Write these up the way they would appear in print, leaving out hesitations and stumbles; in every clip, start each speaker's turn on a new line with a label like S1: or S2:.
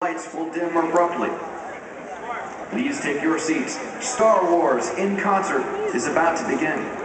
S1: Lights will dim abruptly. Please take your seats. Star Wars in concert is about to begin.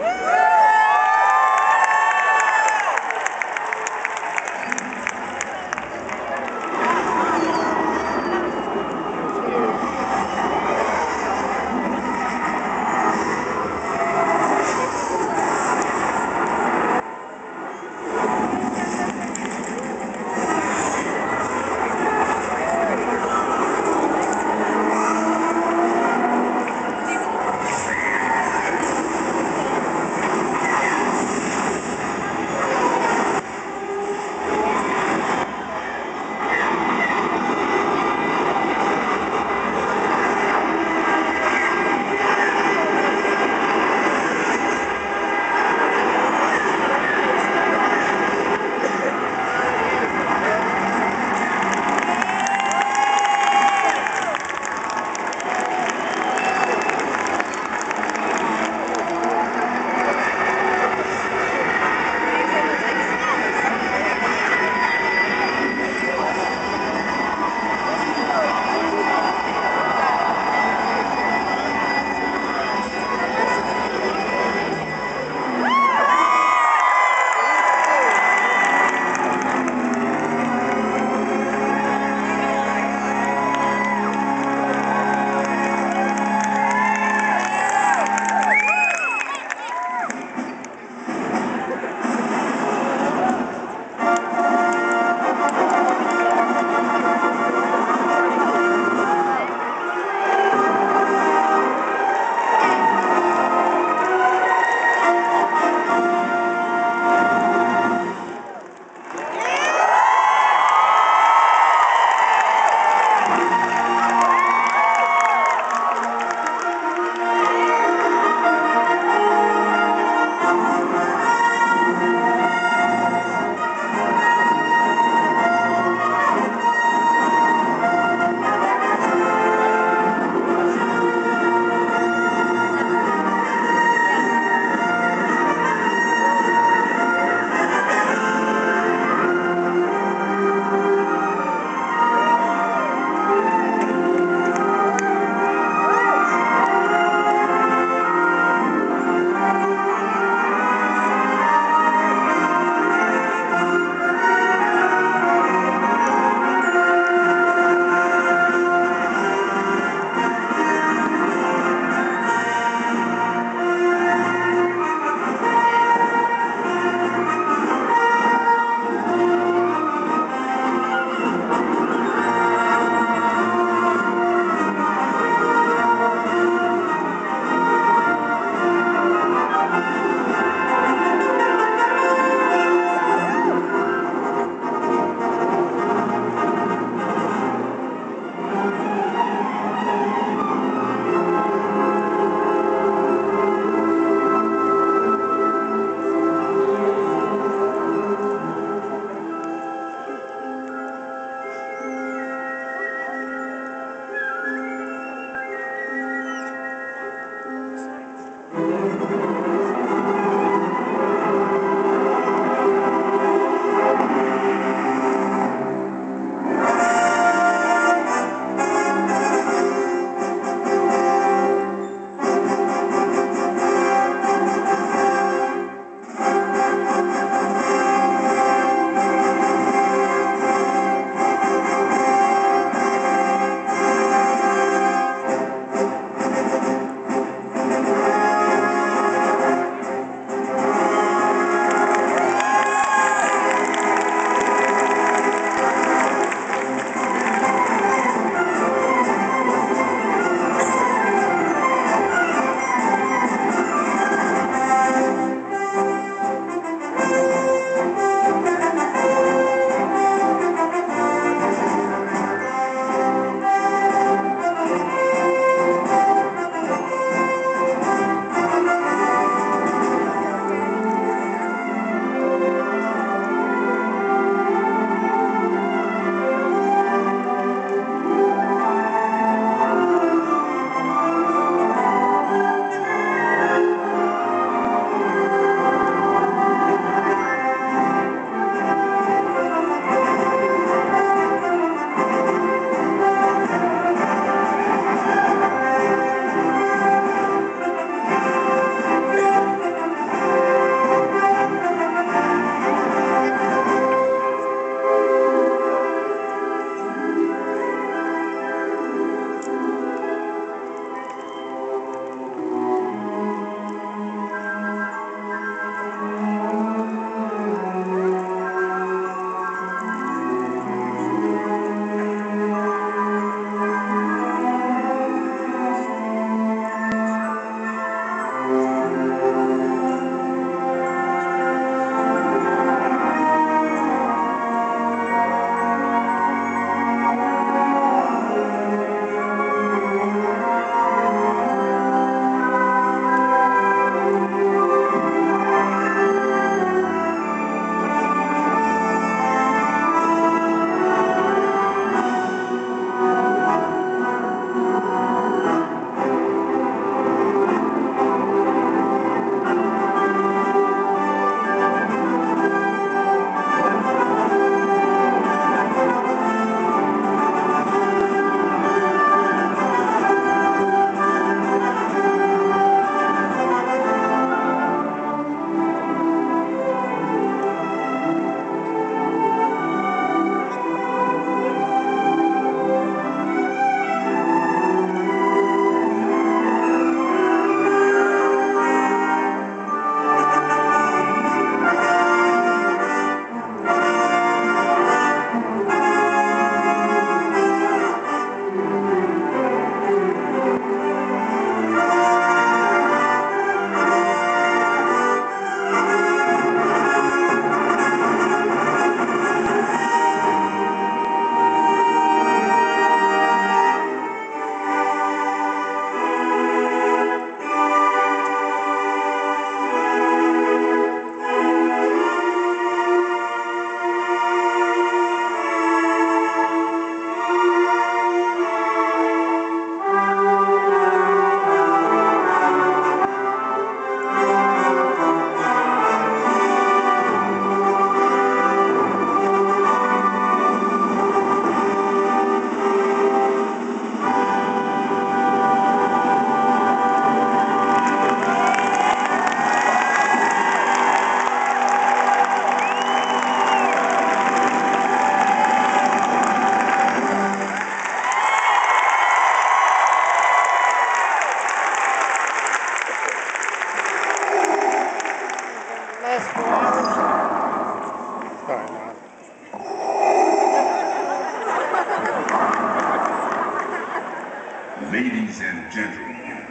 S2: Ladies and gentlemen,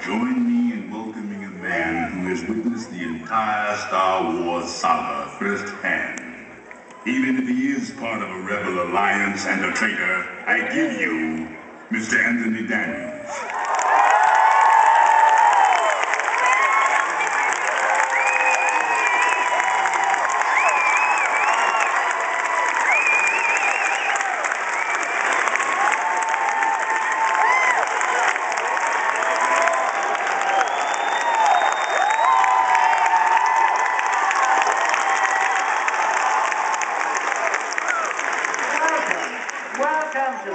S2: join me in welcoming a man who has witnessed the entire Star Wars saga firsthand. Even if he is part of a rebel alliance and a traitor, I give you Mr. Anthony Daniels.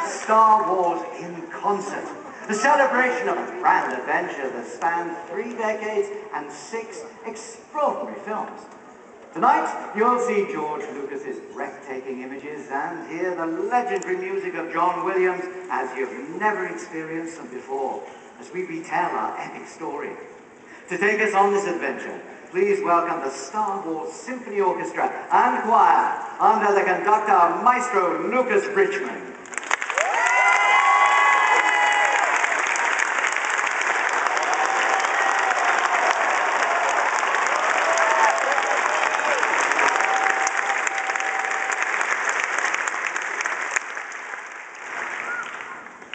S3: Star Wars in Concert, the celebration of a grand adventure that spans 3 decades and 6 extraordinary films. Tonight, you'll see George Lucas's breathtaking images and hear the legendary music of John Williams as you've never experienced them before, as we retell our epic story. To take us on this adventure, please welcome the Star Wars Symphony Orchestra and Choir under the conductor, Maestro Lucas Bridgman.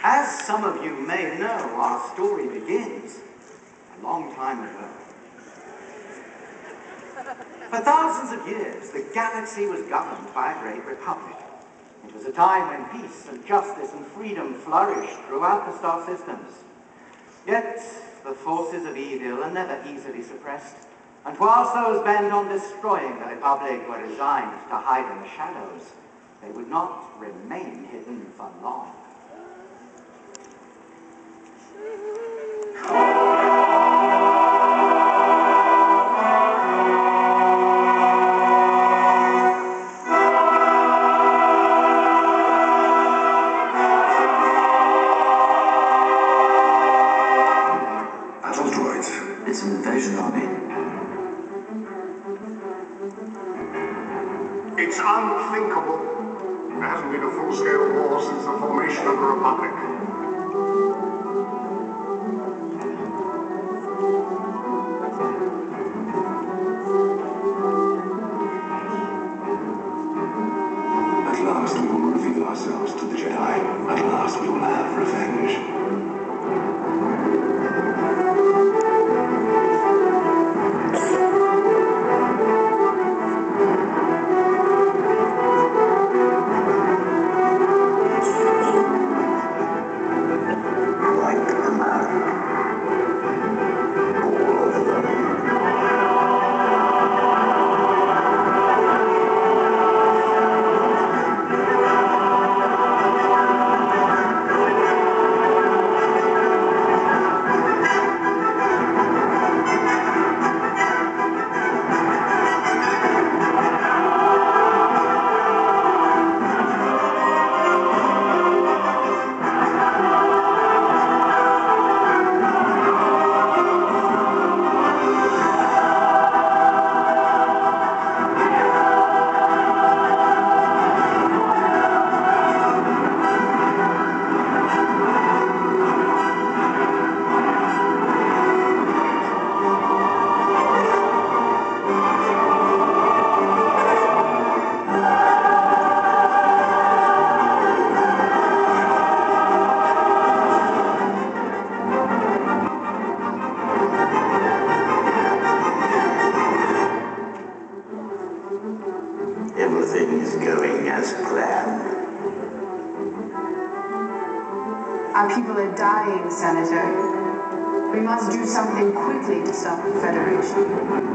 S3: As some of you may know, our story begins a long time ago. For thousands of years, the galaxy was governed by a great republic. It was a time when peace and justice and freedom flourished throughout the star systems. Yet, the forces of evil are never easily suppressed, and whilst those bent on destroying the republic were resigned to hide in the shadows, they would not remain hidden for long.
S4: It's an invasion army.
S5: It's unthinkable. There hasn't been a full-scale war since the formation of the Republic.
S4: At last we will reveal ourselves to the Jedi. At last we will have revenge. Everything is going as planned.
S6: Our people are dying, Senator. We must do something quickly to stop the Federation.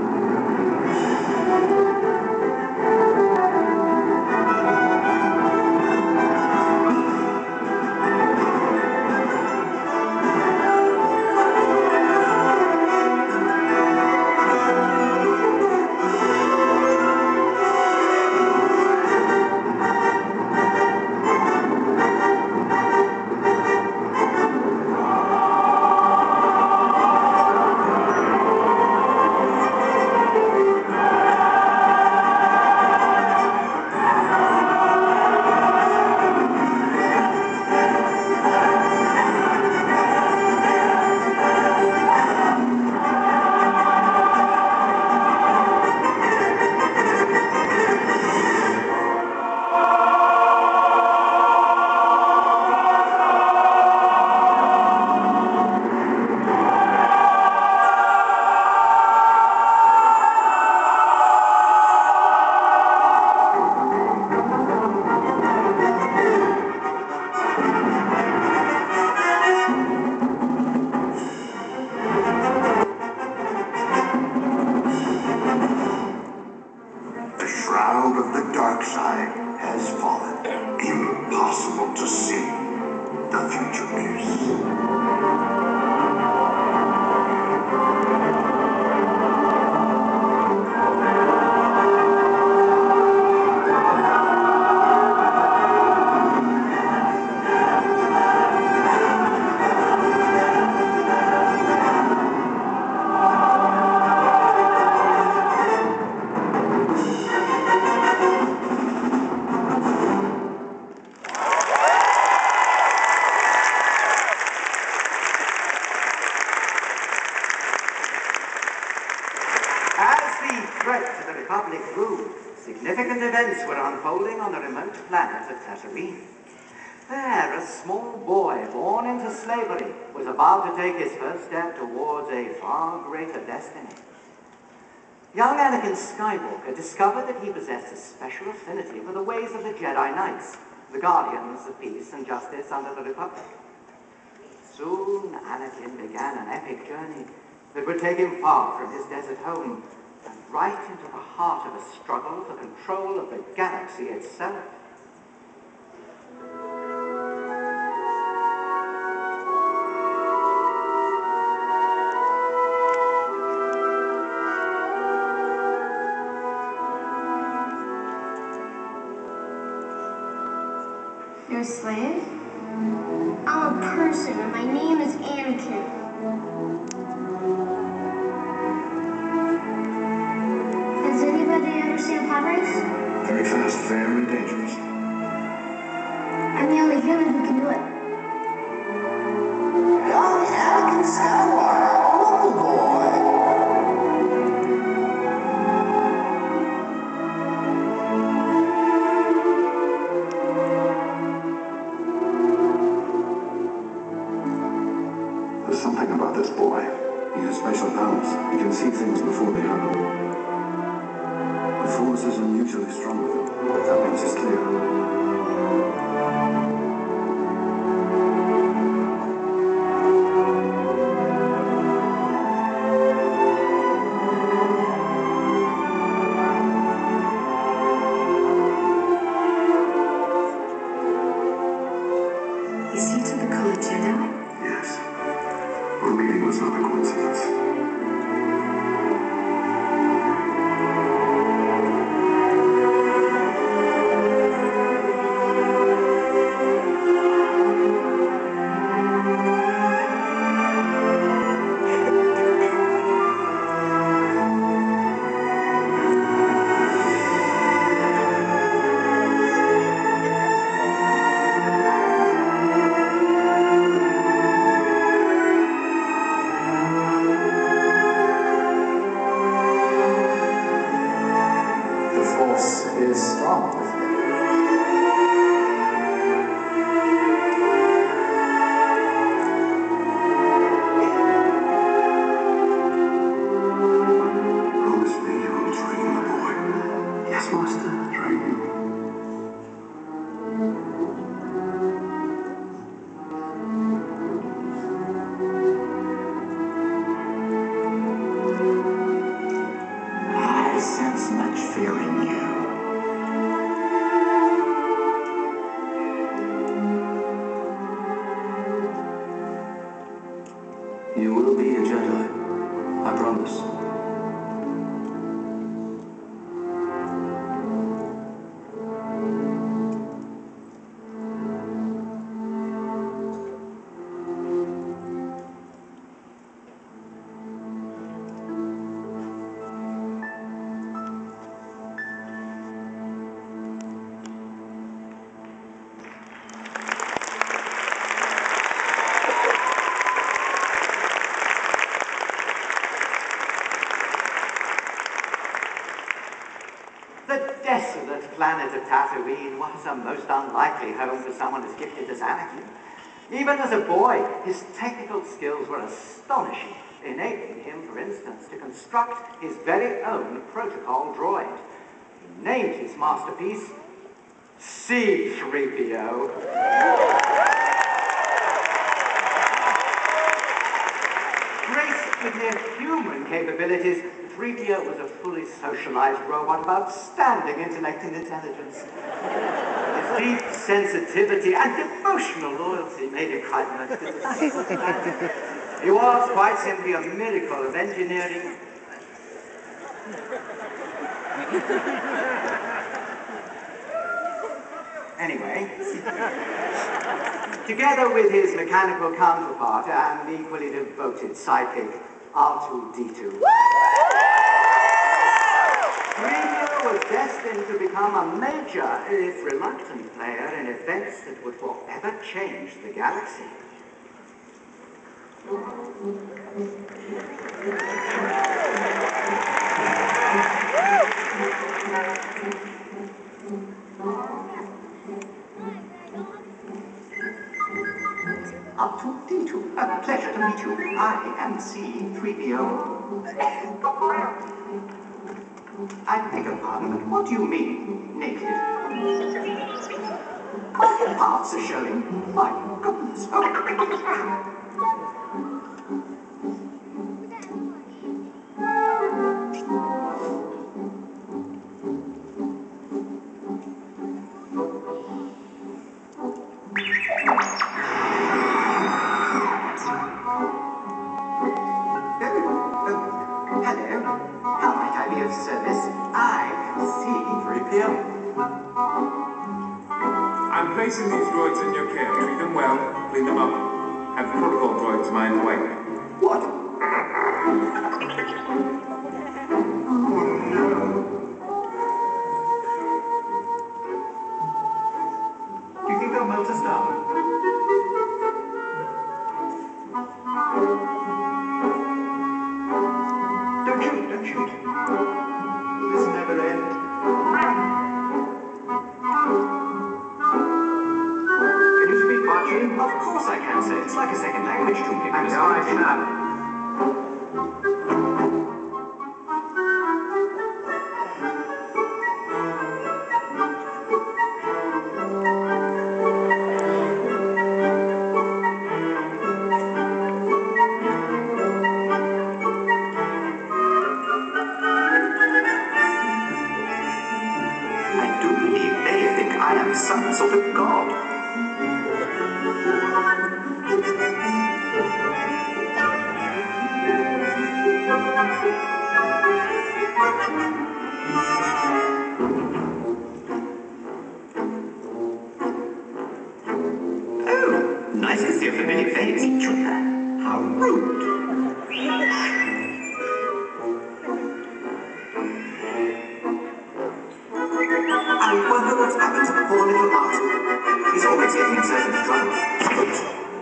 S3: significant events were unfolding on the remote planet of Tatooine. There, a small boy born into slavery was about to take his first step towards a far greater destiny. Young Anakin Skywalker discovered that he possessed a special affinity for the ways of the Jedi Knights, the guardians of peace and justice under the Republic. Soon, Anakin began an epic journey that would take him far from his desert home and right into the heart of a struggle for control of the galaxy itself.
S7: You're a slave? I'm a person, and my name is Anakin. Does anybody understand pod race?
S4: Very fast, very dangerous.
S7: I'm the only human who can do it.
S3: Young Anakin Skywalker, oh boy!
S4: There's something about this boy. He has special powers. He can see things before they happen. The Force is unusually strong with him. That makes it clear.
S6: Is he to become a Jedi?
S4: Yes. Our meeting was not a coincidence.
S3: The Force is strong with me.
S4: Promise me you will train the boy. Yes, Master. Train him.
S3: I sense much fear in you.
S4: You will be a Jedi. I promise.
S3: The desolate planet of Tatooine was a most unlikely home for someone as gifted as Anakin. Even as a boy, his technical skills were astonishing, enabling him, for instance, to construct his very own protocol droid. He named his masterpiece C-3PO. Graced with near human capabilities, 3PO was a fully socialized robot of outstanding intellect and intelligence. His deep sensitivity and devotional loyalty made him quite most delightful. He was quite simply a miracle of engineering. Anyway, together with his mechanical counterpart and equally devoted sidekick, R2-D2. 3PO was destined to become a major, if reluctant player in events that would forever change the galaxy. R2-D2, a pleasure to meet you. I am C-3PO. I beg your pardon, but what do you mean, naked? My parts are showing. My goodness. Oh. Hello. How might I be of service? I am C-3PO.
S8: I'm placing these droids in your care. Treat them well, clean them up. Have the protocol droids mind the way.
S3: What? Do you think they'll melt us down? Don't shoot, don't shoot. This never ends. Can you speak Martian? Of course I can, sir. It's like a second language to me. I'm sorry, sir. I do believe they think I am some sort of god. Oh, nice to see a familiar face. How rude. I wonder what's happened to poor little Martin. He's always getting himself into trouble.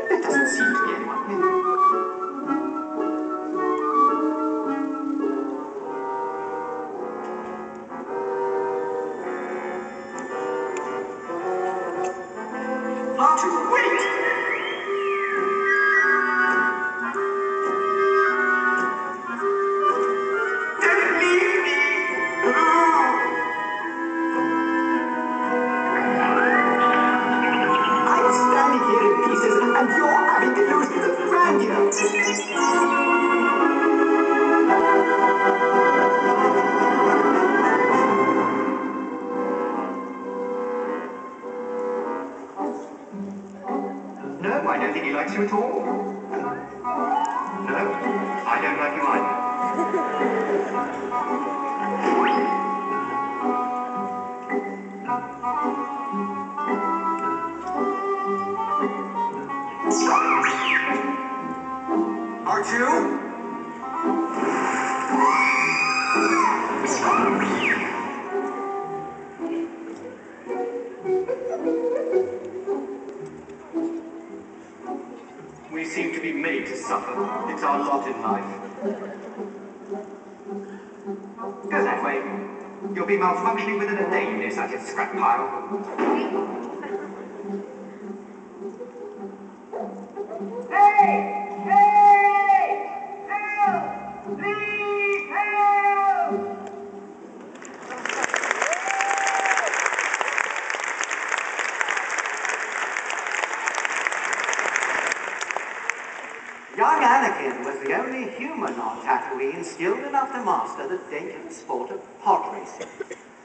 S3: There doesn't seem to be anyone here. R2, wait! Don't leave me! I'm standing here in pieces, and you're having illusions of grandeur. No, I don't think he likes you at all. No, I don't like you either. R2? We seem to be made to suffer. It's our lot in life. Go that way. You'll be malfunctioning within a day, you nearsighted scrap pile. Hey! Hey! Help! Please help! Young Anakin was the only human on Tatooine skilled enough to master the dangerous sport of pod racing.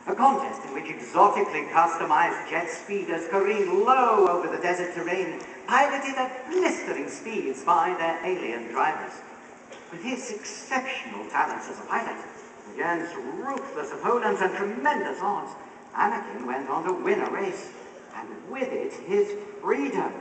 S3: A contest in which exotically customized jet speeders careen low over the desert terrain, piloted at blistering speeds by their alien drivers. With his exceptional talents as a pilot, against ruthless opponents and tremendous odds, Anakin went on to win a race. and with it his freedom.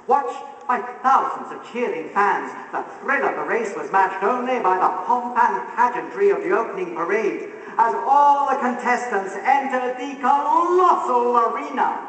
S3: Watched by thousands of cheering fans, the thrill of the race was matched only by the pomp and pageantry of the opening parade, as all the contestants entered the colossal arena.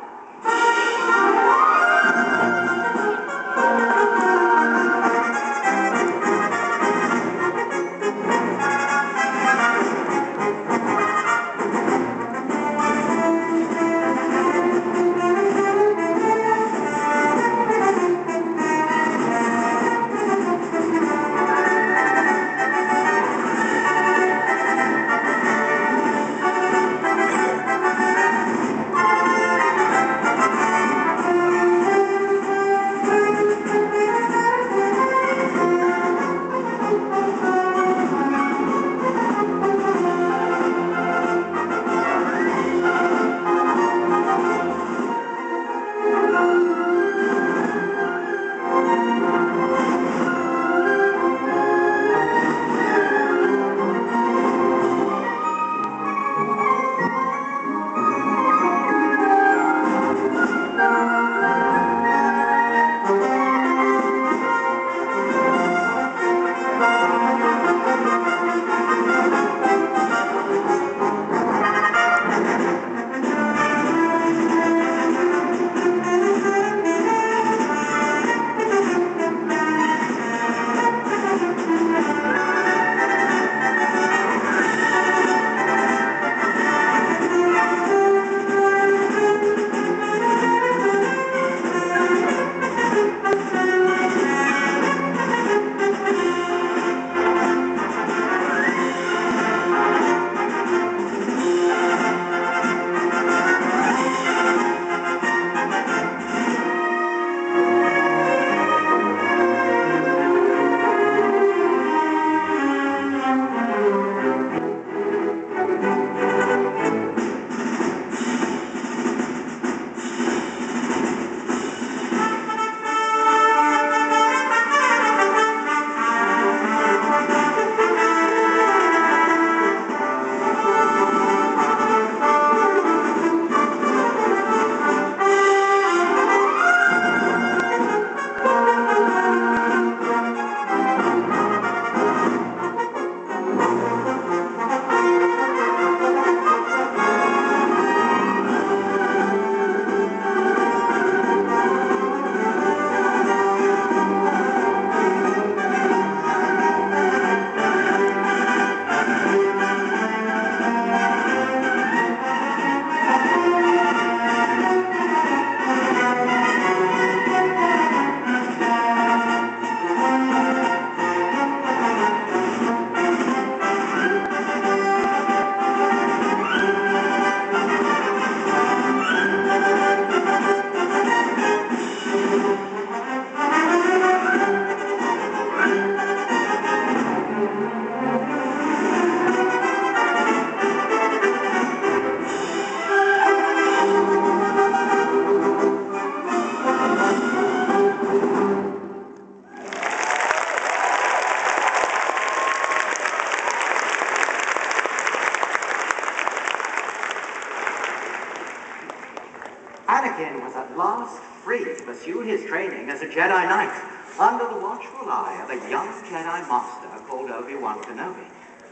S3: Anakin was at last free to pursue his training as a Jedi Knight under the watchful eye of a young Jedi Master called Obi-Wan Kenobi,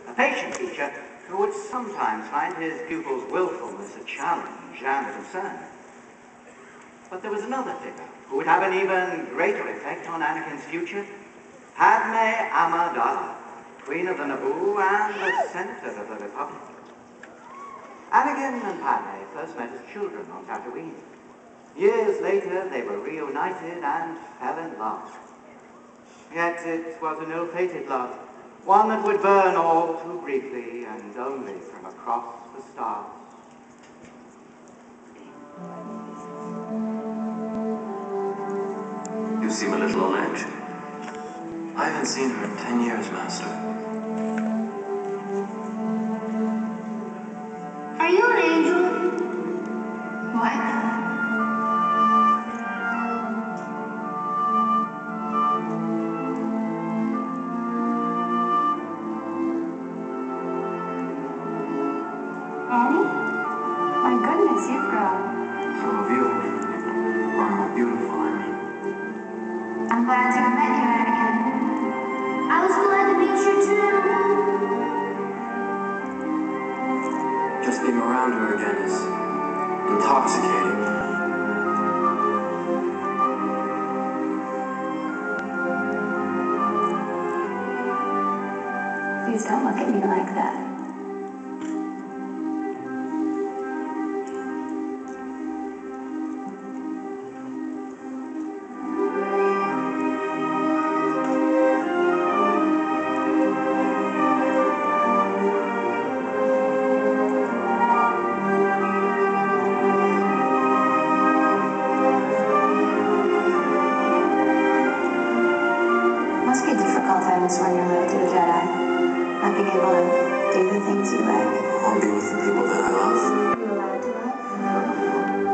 S3: a patient teacher who would sometimes find his pupil's willfulness a challenge and concern. But there was another figure who would have an even greater effect on Anakin's future: Padme Amidala, Queen of the Naboo and the Senator of the Republic. Anakin and Padme first met as children on Tatooine. Years later, they were reunited and fell in love. Yet it was an ill-fated love, one that would burn all too briefly and only from across the stars.
S9: You seem a little on edge. I haven't seen her in 10 years, Master.
S7: Are you an angel?
S6: What? Annie? My goodness, you've grown.
S9: So
S6: Please don't look at me like that. Must be difficult having sworn your love to the Jedi. Not being able to do the things you like.
S9: I'll be with the people that I love.
S6: Are you allowed to love?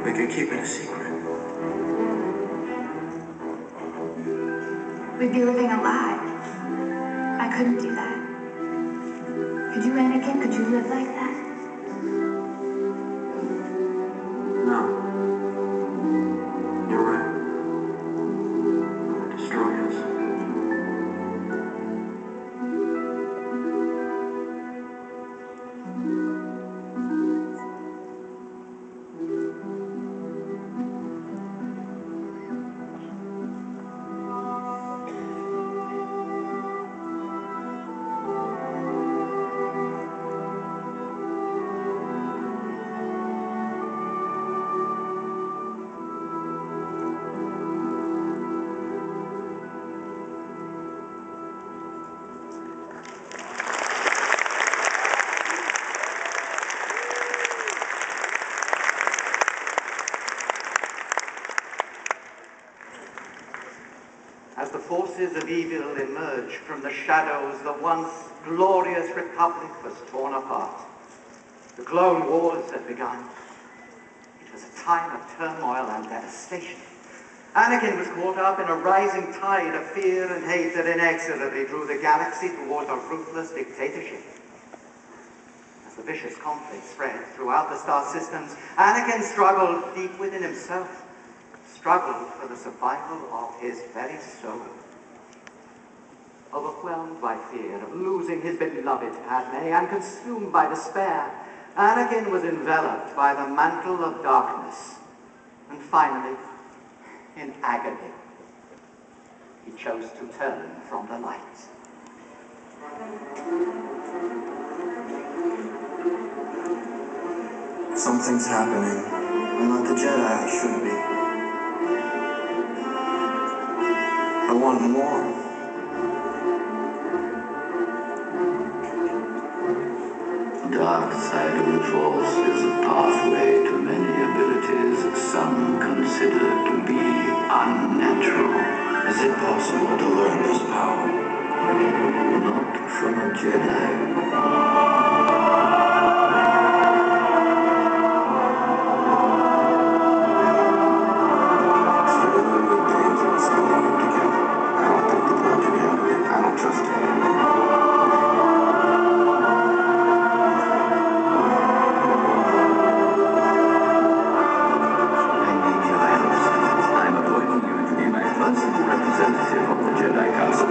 S9: We could keep it a secret.
S6: We'd be living a lie. I couldn't do that. Could you, Anakin? Could you live like that?
S9: No. You're right. Destroy us.
S3: As the forces of evil emerged from the shadows, the once glorious Republic was torn apart. The Clone Wars had begun. It was a time of turmoil and devastation. Anakin was caught up in a rising tide of fear and hate that inexorably drew the galaxy towards a ruthless dictatorship. As the vicious conflict spread throughout the star systems, Anakin struggled deep within himself, struggled for the survival of his very soul. Overwhelmed by fear of losing his beloved Padme and consumed by despair, Anakin was enveloped by the mantle of darkness, and finally, in agony, he chose to turn from the light.
S9: Something's happening. I'm not the Jedi I should be. I want more.
S4: The dark side of the Force is a pathway to many abilities some consider to be unnatural.
S9: Is it possible to learn this power?
S4: Not from a Jedi. Representative of the Jedi Council.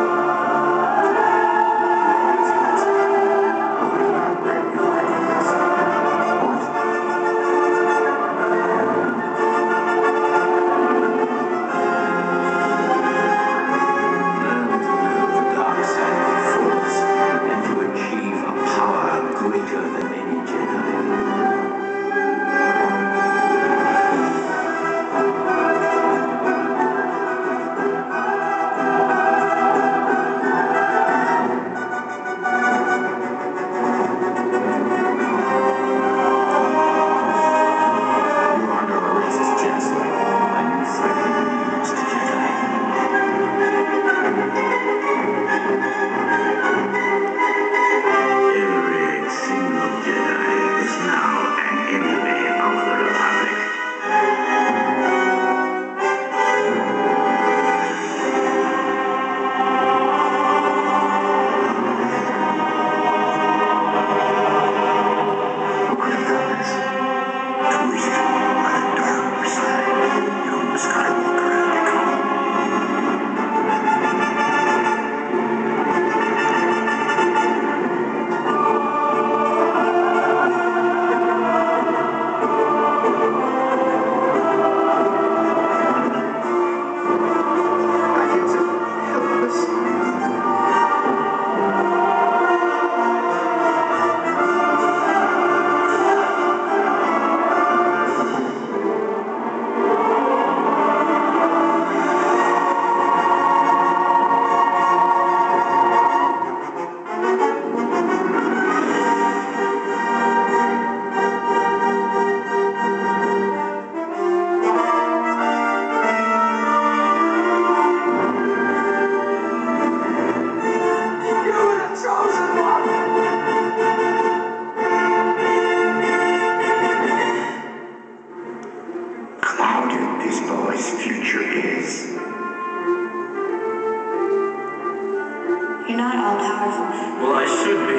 S7: You're not all powerful.
S9: Well, I should be.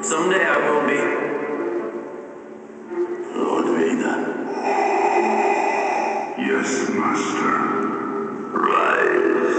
S9: Someday I will be.
S4: Lord Vader.
S2: Yes, Master.
S4: Rise.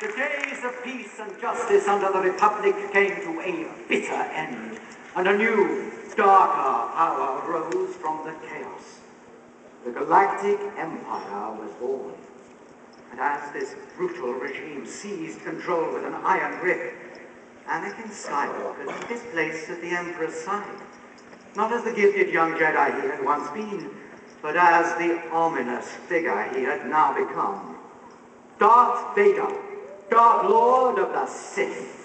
S3: The days of peace and justice under the Republic came to a bitter end, and a new, darker power rose from the chaos. The Galactic Empire was born. And as this brutal regime seized control with an iron grip, Anakin Skywalker took his place at the Emperor's side. Not as the gifted young Jedi he had once been, but as the ominous figure he had now become. Darth Vader, Dark Lord of the Sith.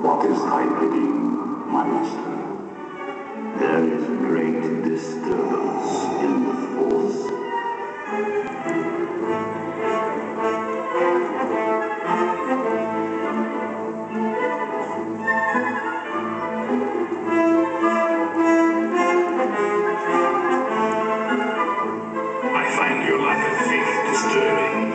S4: What is thy bidding, my master? There is great disturbance in the Force.
S2: I find your lack of faith disturbing.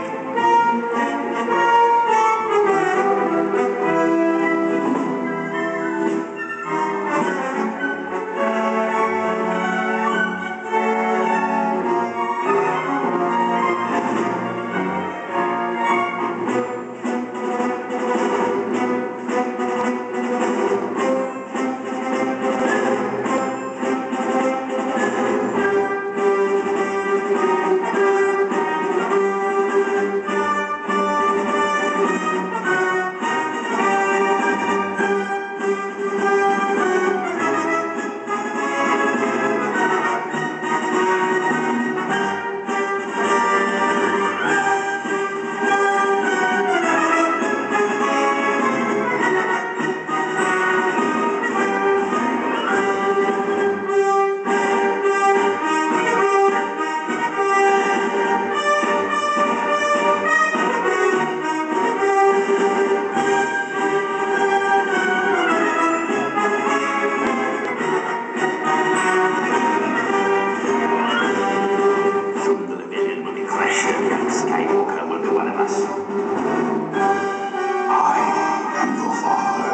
S4: Skywalker will be one of us. I am your father.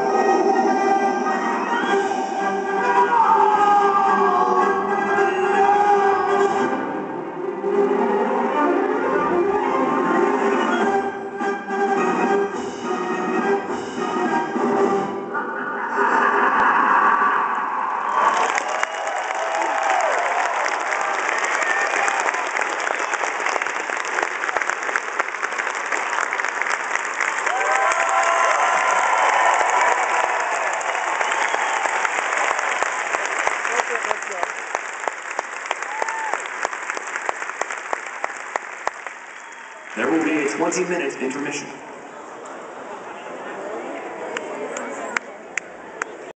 S1: There will be a 20-minute intermission.